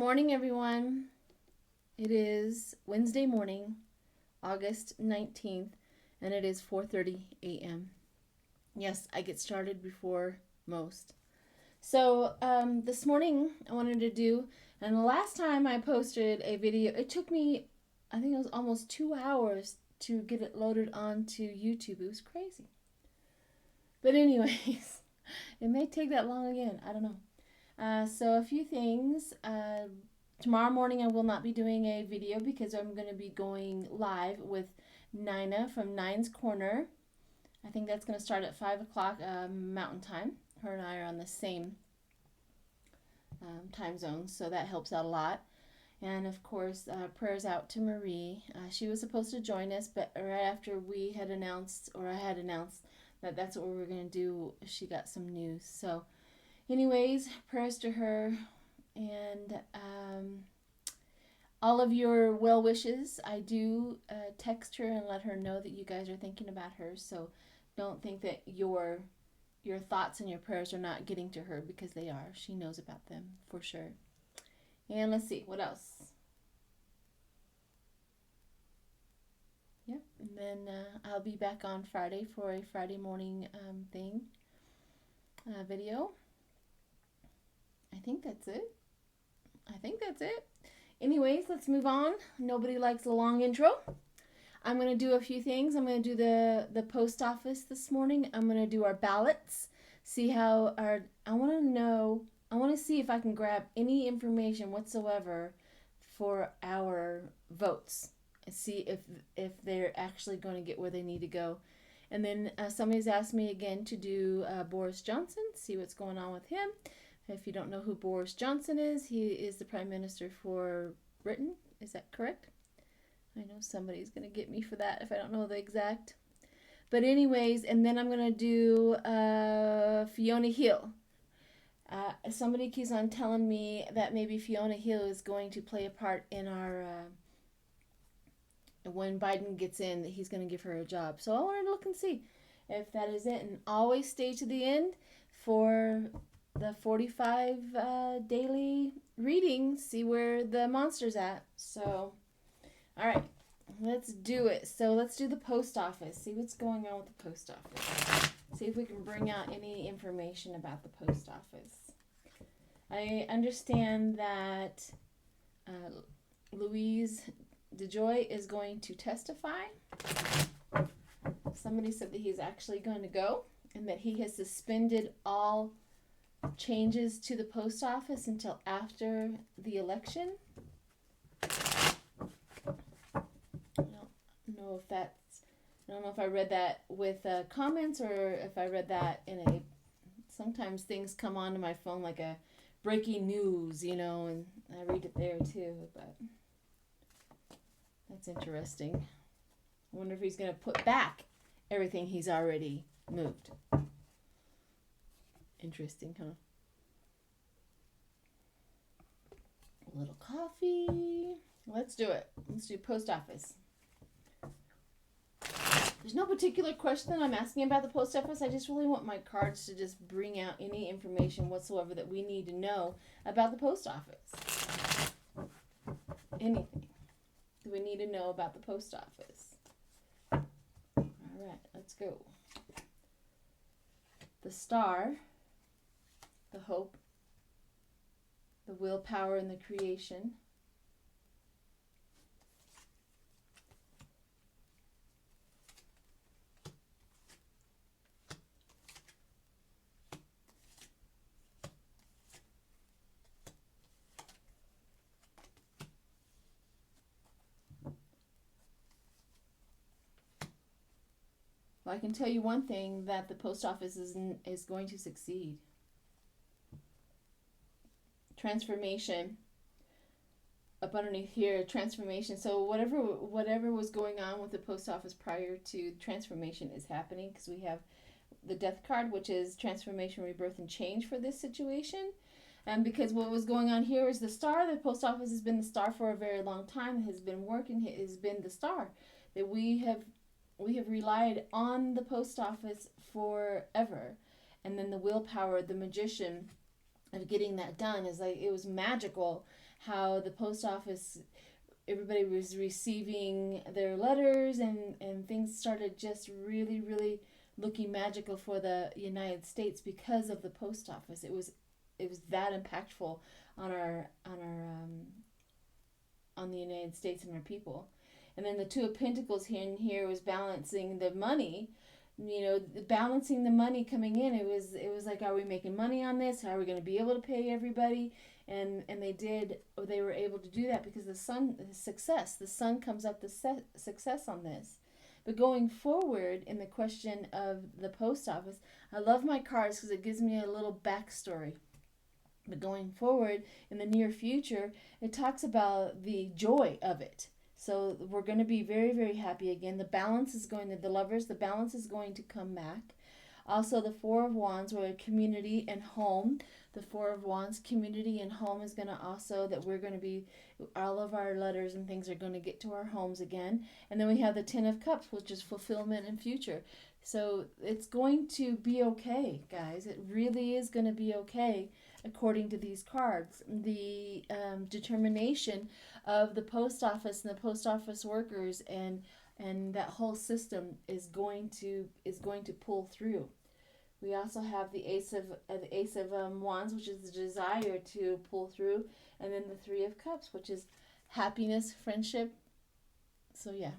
morning, everyone. It is Wednesday morning, August 19th, and it is 4:30 a.m. Yes, I get started before most. So this morning I wanted to do, and the last time I posted a video, it took me, I think it was almost 2 hours to get it loaded onto YouTube. It was crazy. But anyways, it may take that long again. I don't know. So a few things. Tomorrow morning I will not be doing a video because I'm going to be going live with Nina from Nine's Corner. I think that's going to start at 5 o'clock Mountain Time. Her and I are on the same time zone, so that helps out a lot. And of course, prayers out to Marie. She was supposed to join us, but right after we had announced, or I had announced, that that's what we were going to do, she got some news. So anyways, prayers to her, and all of your well wishes. I do text her and let her know that you guys are thinking about her, so don't think that your thoughts and your prayers are not getting to her, because they are. She knows about them for sure. And let's see, what else? Yep, and then I'll be back on Friday for a Friday morning video. I think that's it. Anyways, let's move on. Nobody likes a long intro. I'm going to do a few things. I'm going to do the post office this morning. I'm going to do our ballots. See how I want to see if I can grab any information whatsoever for our votes. See if they're actually going to get where they need to go. And then somebody's asked me again to do Boris Johnson, see what's going on with him. If you don't know who Boris Johnson is, he is the Prime Minister for Britain. Is that correct? I know somebody's going to get me for that if I don't know the exact. But anyways, and then I'm going to do Fiona Hill. Somebody keeps on telling me that maybe Fiona Hill is going to play a part in our, when Biden gets in, that he's going to give her a job. So I wanted to look and see if that is it. And always stay to the end for the 45 daily readings, see where the monster's at. So, all right, let's do it. So let's do the post office, see what's going on with the post office. See if we can bring out any information about the post office. I understand that Louise DeJoy is going to testify. Somebody said that he's actually going to go, and that he has suspended all changes to the post office until after the election. I don't know if I read that with comments, or if I read that in a, sometimes things come onto my phone like a breaking news, and I read it there too, but that's interesting. I wonder if he's going to put back everything he's already moved. Interesting, huh? A little coffee. Let's do it. Let's do post office. There's no particular question that I'm asking about the post office. I just really want my cards to just bring out any information whatsoever that we need to know about the post office. Anything that we need to know about the post office. All right, let's go. The star, the hope, the willpower, and the creation. Well, I can tell you one thing, that the post office is going to succeed. Transformation. Up underneath here, transformation. So whatever was going on with the post office prior to transformation is happening, because we have the death card, which is transformation, rebirth, and change for this situation. And because what was going on here is the star. The post office has been the star for a very long time. It has been working. It has been the star that we have relied on the post office forever. And then the willpower, the magician of getting that done is like, it was magical how the post office, everybody was receiving their letters, and things started just really, really looking magical for the United States because of the post office. It was that impactful on on the United States and our people. And then the Two of Pentacles here was balancing the money, balancing the money coming in. It was like, are we making money on this? How are we going to be able to pay everybody? And they were able to do that because the sun comes up the success on this. But going forward in the question of the post office, I love my cards because it gives me a little backstory. But going forward in the near future, it talks about the joy of it. So we're going to be very, very happy again. The balance is going to, the lovers, the balance is going to come back. Also, the Four of Wands, where community and home. The Four of Wands, community and home is going to also, that we're going to be, all of our letters and things are going to get to our homes again. And then we have the Ten of Cups, which is fulfillment and future. So it's going to be okay, guys. It really is going to be okay, according to these cards. The determination of the post office and the post office workers and that whole system is going to pull through. We also have the Ace of Wands, which is the desire to pull through, and then the Three of Cups, which is happiness, friendship. So yeah,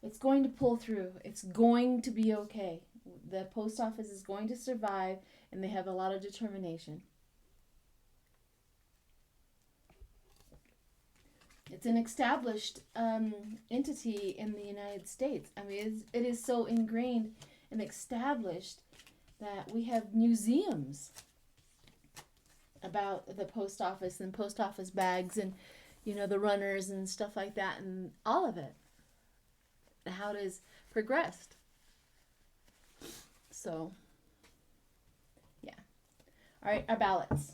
it's going to pull through. It's going to be okay. The post office is going to survive, and they have a lot of determination. It's an established entity in the United States. I mean, it is so ingrained and established that we have museums about the post office and post office bags and, the runners and stuff like that, and all of it, how it has progressed. So, yeah. All right, our ballots.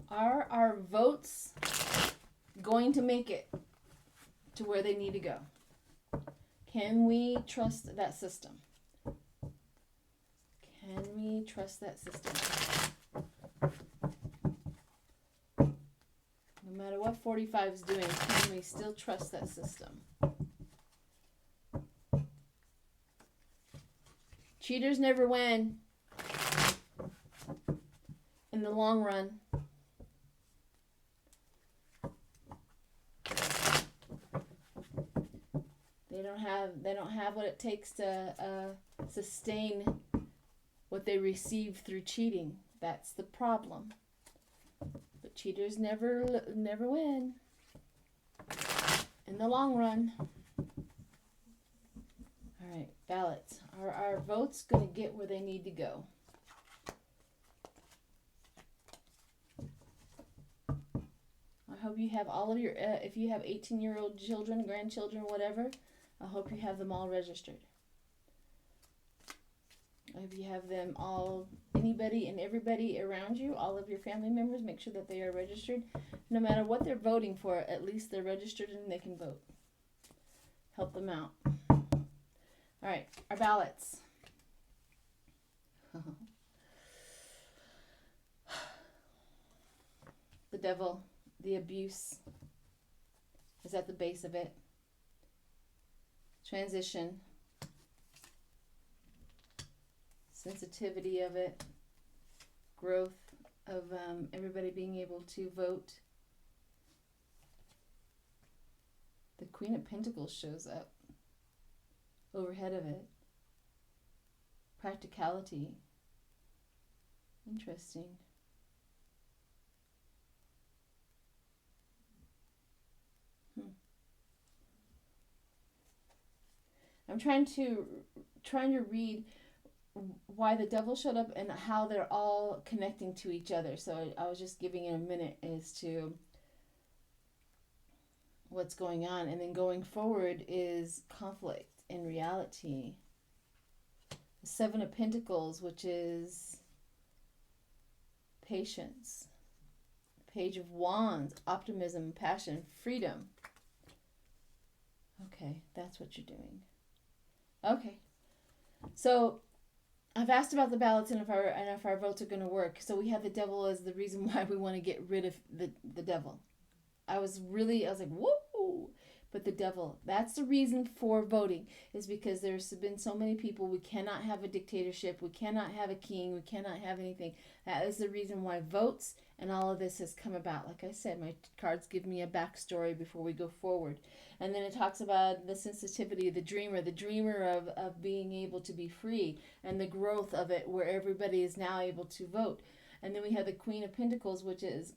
Are our votes going to make it to where they need to go? Can we trust that system? Can we trust that system? No matter what 45 is doing, can we still trust that system? Cheaters never win in the long run. They don't have what it takes to sustain what they receive through cheating. That's the problem. But cheaters never win in the long run. All right, ballots. Are our votes going to get where they need to go? I hope you have all of your, if you have 18-year-old children, grandchildren, whatever, I hope you have them all registered. I hope you have them all, anybody and everybody around you, all of your family members, make sure that they are registered. No matter what they're voting for, at least they're registered and they can vote. Help them out. All right, our ballots. The devil, the abuse is at the base of it. Transition, sensitivity of it, growth of everybody being able to vote. The Queen of Pentacles shows up overhead of it. Practicality. Interesting. I'm trying to read why the devil showed up and how they're all connecting to each other. So I was just giving it a minute as to what's going on. And then going forward is conflict in reality. The Seven of Pentacles, which is patience. Page of Wands, optimism, passion, freedom. Okay, that's what you're doing. Okay, so I've asked about the ballots and if our votes are going to work. So we have the devil as the reason why we want to get rid of the devil. I was like, whoa! But the devil, that's the reason for voting, is because there's been so many people. We cannot have a dictatorship. We cannot have a king. We cannot have anything. That is the reason why votes and all of this has come about. Like I said, my cards give me a backstory before we go forward. And then it talks about the sensitivity, the dreamer of being able to be free, and the growth of it where everybody is now able to vote. And then we have the Queen of Pentacles, which is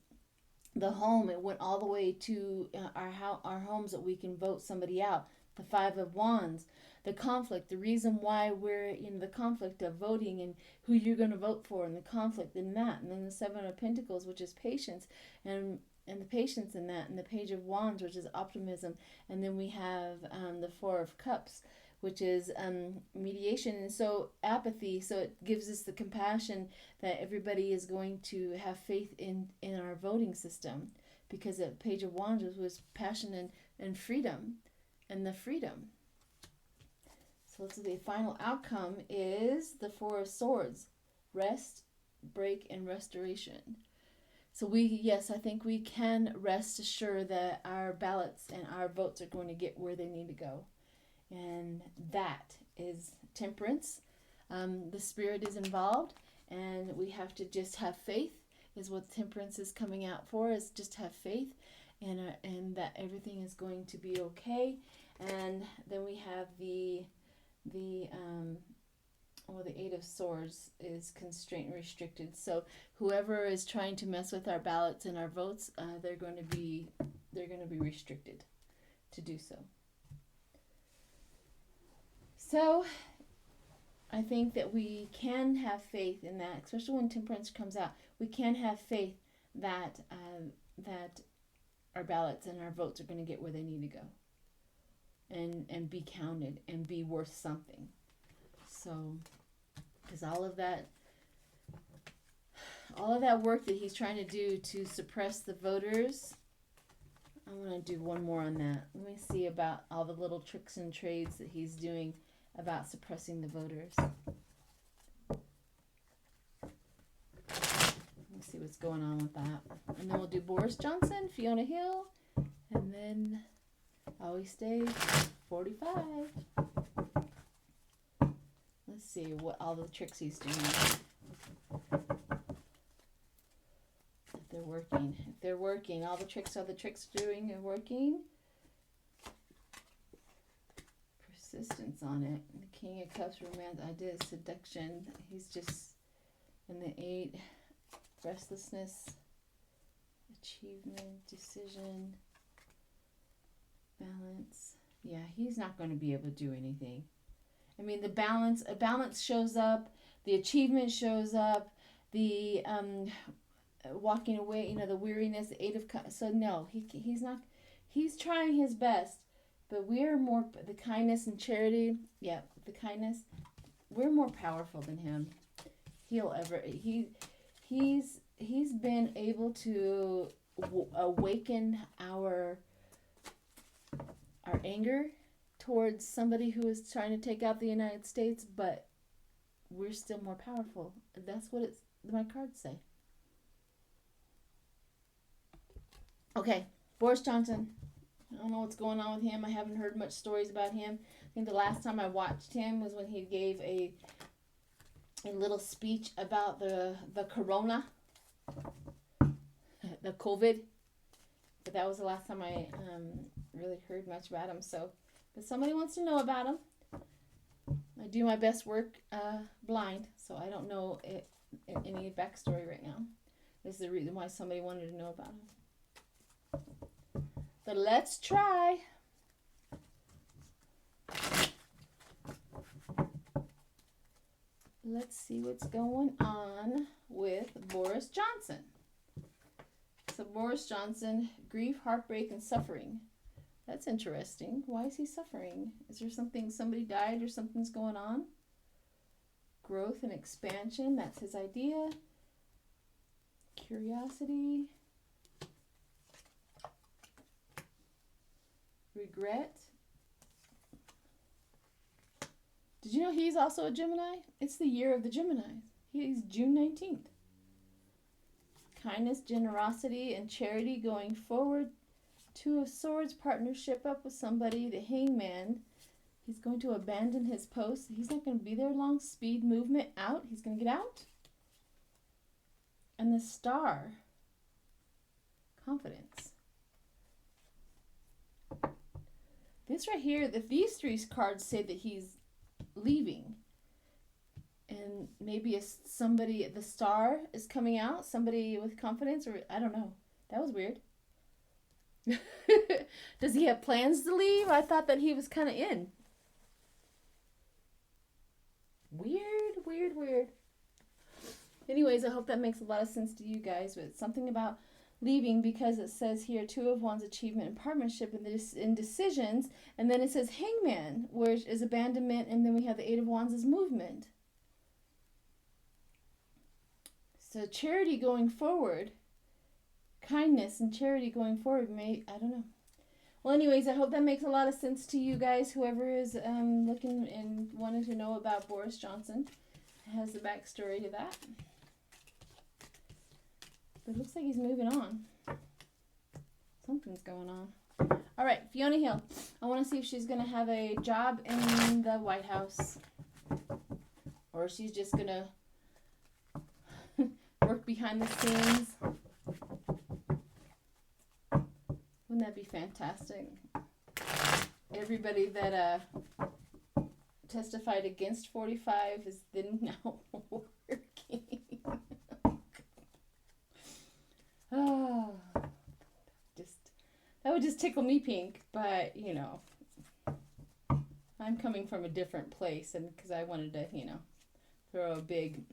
the home. It went all the way to our homes that we can vote somebody out. The Five of Wands, the conflict, the reason why we're in the conflict of voting and who you're going to vote for, and the conflict in that. And then the Seven of Pentacles, which is patience, and the patience in that, and the Page of Wands, which is optimism. And then we have the Four of Cups, which is mediation, and so apathy. So it gives us the compassion that everybody is going to have faith in our voting system, because the Page of Wands was passion and freedom, and the freedom. So let's see, the final outcome is the Four of Swords, rest, break, and restoration. So I think we can rest assured that our ballots and our votes are going to get where they need to go. And that is temperance. The spirit is involved, and we have to just have faith, is what temperance is coming out for, is just have faith, and that everything is going to be okay. And then we have the Eight of Swords is constraint and restricted. So whoever is trying to mess with our ballots and our votes, they're going to be restricted to do so. So I think that we can have faith in that, especially when temperance comes out. We can have faith that that our ballots and our votes are going to get where they need to go, and be counted and be worth something. So, because all of that work that he's trying to do to suppress the voters, I want to do one more on that. Let me see about all the little tricks and trades that he's doing about suppressing the voters. Let me see what's going on with that. And then we'll do Boris Johnson, Fiona Hill, and then always stay 45. Let's see what all the tricks he's doing. If they're working. All the tricks doing and working. Persistence on it. The King of Cups, romance, idea, seduction. He's just in the 8. Restlessness, achievement, decision, balance. Yeah, he's not going to be able to do anything. I mean, a balance shows up, the achievement shows up, the walking away, the weariness, the 8 of Cups. So no, he's not. He's trying his best, but we're more, the kindness and charity. Yeah, the kindness. We're more powerful than him. He's been able to awaken our anger towards somebody who is trying to take out the United States, but we're still more powerful. That's what my cards say. Okay, Boris Johnson. I don't know what's going on with him. I haven't heard much stories about him. I think the last time I watched him was when he gave a little speech about the corona, the COVID. But that was the last time I really heard much about him. So, if somebody wants to know about him, I do my best work blind, so I don't know any backstory right now. This is the reason why somebody wanted to know about him. But let's try. Let's see what's going on with Boris Johnson. So Boris Johnson, grief, heartbreak, and suffering. That's interesting. Why is he suffering? Is there somebody died or something's going on? Growth and expansion, that's his idea. Curiosity. Regret. Did you know he's also a Gemini? It's the year of the Gemini. He's June 19th. Kindness, generosity, and charity going forward. Two of Swords, partnership up with somebody. The Hangman. He's going to abandon his post. He's not going to be there long. Speed, movement, out. He's going to get out. And the Star. Confidence. This right here, these three cards say that he's leaving. And maybe somebody, the Star is coming out. Somebody with confidence, or I don't know. That was weird. Does he have plans to leave? I thought that he was kind of in. Weird, weird, weird. Anyways, I hope that makes a lot of sense to you guys. But it's something about leaving, because it says here Two of Wands, achievement and partnership, and this indecisions. And then it says Hangman, which is abandonment. And then we have the Eight of Wands as movement. So charity going forward. Kindness and charity going forward. I don't know. Well, anyways, I hope that makes a lot of sense to you guys. Whoever is looking and wanting to know about Boris Johnson has the backstory to that. But it looks like he's moving on. Something's going on. All right, Fiona Hill. I want to see if she's going to have a job in the White House. Or she's just going to work behind the scenes. Wouldn't that be fantastic? Everybody that testified against 45 is then now working. Oh, that would just tickle me pink. But, you know, I'm coming from a different place, and because I wanted to, you know, throw a big,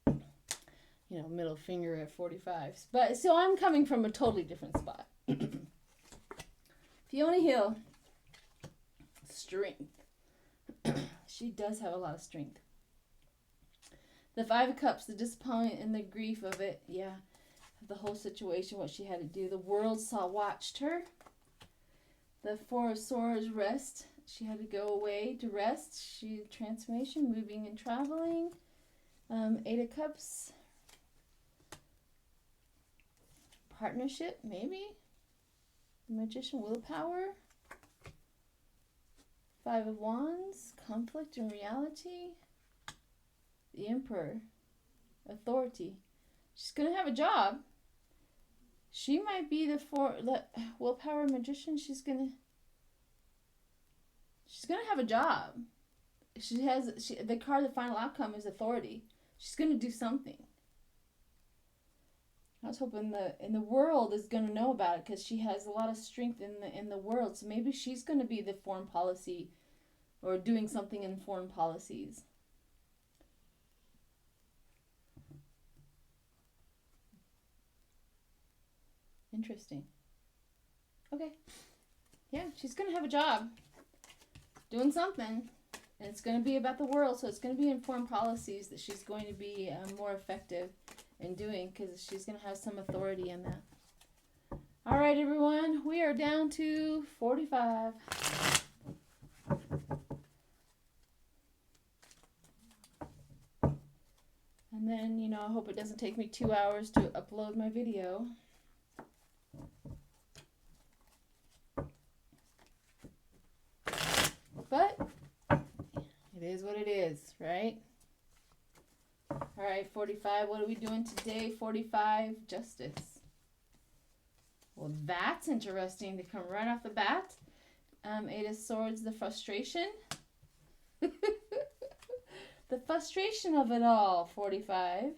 you know, middle finger at 45s. But so I'm coming from a totally different spot. Fiona Hill. Strength. She does have a lot of strength. The Five of Cups, the disappointment and the grief of it. Yeah. The whole situation, what she had to do. The world watched her. The Four of Swords, rest. She had to go away to rest. Transformation, moving and traveling. Eight of Cups. Partnership, maybe. The Magician, willpower. Five of Wands, conflict and reality. The Emperor, authority. She's going to have a job. She might be the willpower magician. She's going to have a job. The card, the final outcome is authority. She's going to do something. I was hoping the world is going to know about it, because she has a lot of strength in the world. So maybe she's going to be the foreign policy, or doing something in foreign policies. Interesting. Okay. Yeah, she's going to have a job doing something, and it's going to be about the world. So it's going to be in foreign policies that she's going to be more effective in doing, because she's going to have some authority in that. All right, everyone, we are down to 45. And then, you know, I hope it doesn't take me 2 hours to upload my video. But it is what it is, right? All right, 45. What are we doing today? 45, justice. Well, that's interesting to come right off the bat. Eight of Swords, the frustration. The frustration of it all, 45.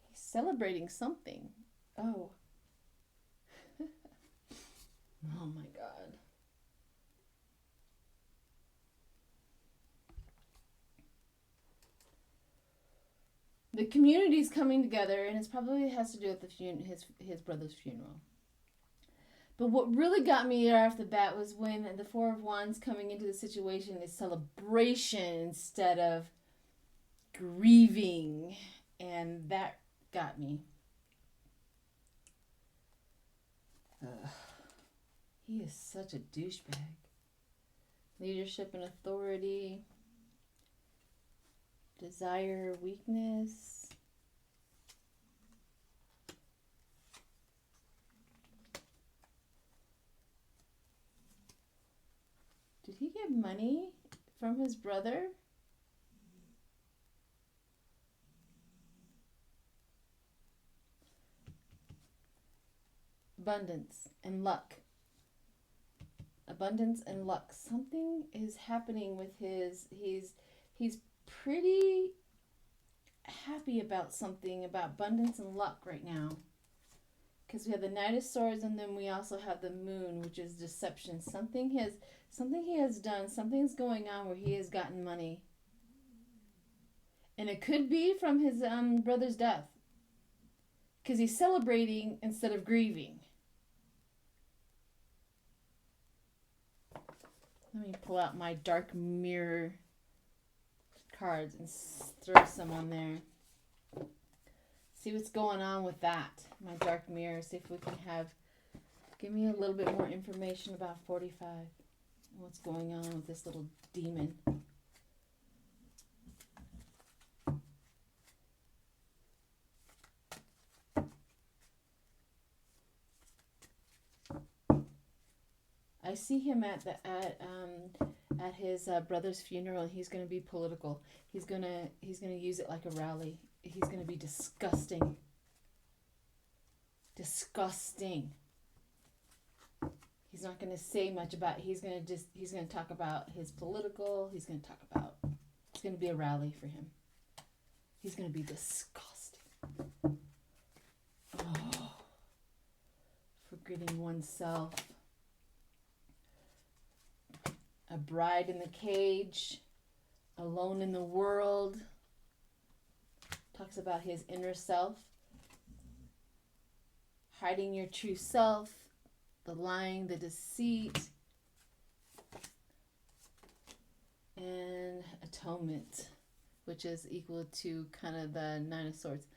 He's celebrating something. Oh. Oh my God. The community's coming together, and it probably has to do with his brother's funeral. But what really got me right off the bat was when the Four of Wands coming into the situation is celebration instead of grieving. And that got me. He is such a douchebag. Leadership and authority. Desire, weakness. Did he get money from his brother? Abundance and luck. Abundance and luck. Something is happening with his, he's pretty happy about something, about abundance and luck right now. Because we have the Knight of Swords, and then we also have the Moon, which is deception. Something he has done, something's going on where he has gotten money. And it could be from his brother's death. Because he's celebrating instead of grieving. Let me pull out my dark mirror cards and throw some on there. See what's going on with that. My dark mirror. See if we can give me a little bit more information about 45. What's going on with this little demon. I see him at his brother's funeral. He's going to be political. He's going to use it like a rally. He's going to be disgusting. Disgusting. He's not going to say much about it. He's going to talk about his political. It's going to be a rally for him. He's going to be disgusting. Oh, forgetting oneself. A bride in the cage, alone in the world. Talks about his inner self. Hiding your true self, the lying, the deceit, and atonement, which is equal to kind of the Nine of Swords,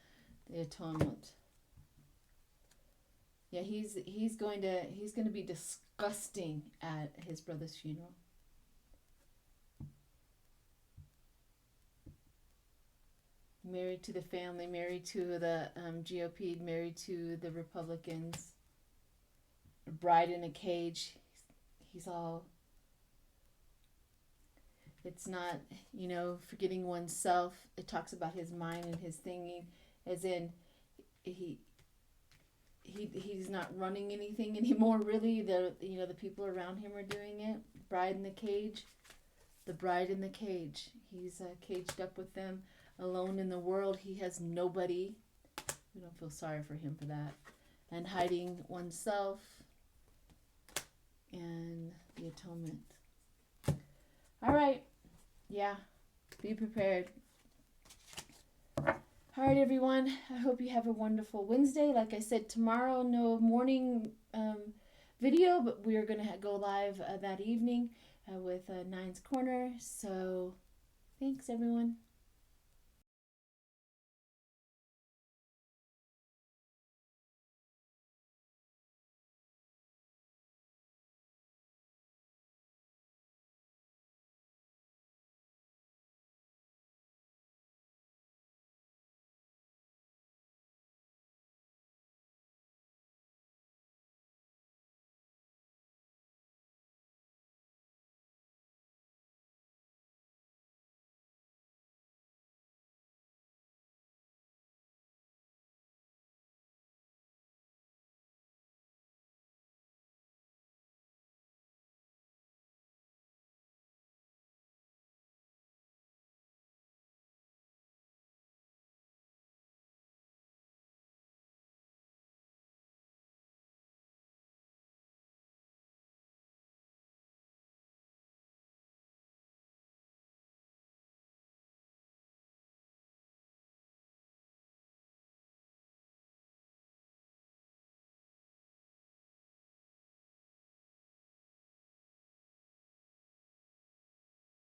the atonement. Yeah, he's going to be disgusting at his brother's funeral. Married to the family, married to the GOP, married to the Republicans. A bride in a cage. He's all... It's not, forgetting oneself. It talks about his mind and his thinking, as in he's not running anything anymore, really. The people around him are doing it. Bride in the cage. The bride in the cage. He's caged up with them. Alone in the world, he has nobody. We don't feel sorry for him for that. And hiding oneself and the atonement. All right. Yeah. Be prepared. All right, everyone. I hope you have a wonderful Wednesday. Like I said, tomorrow, no morning video, but we are going to go live that evening with Nine's Corner. So, thanks, everyone.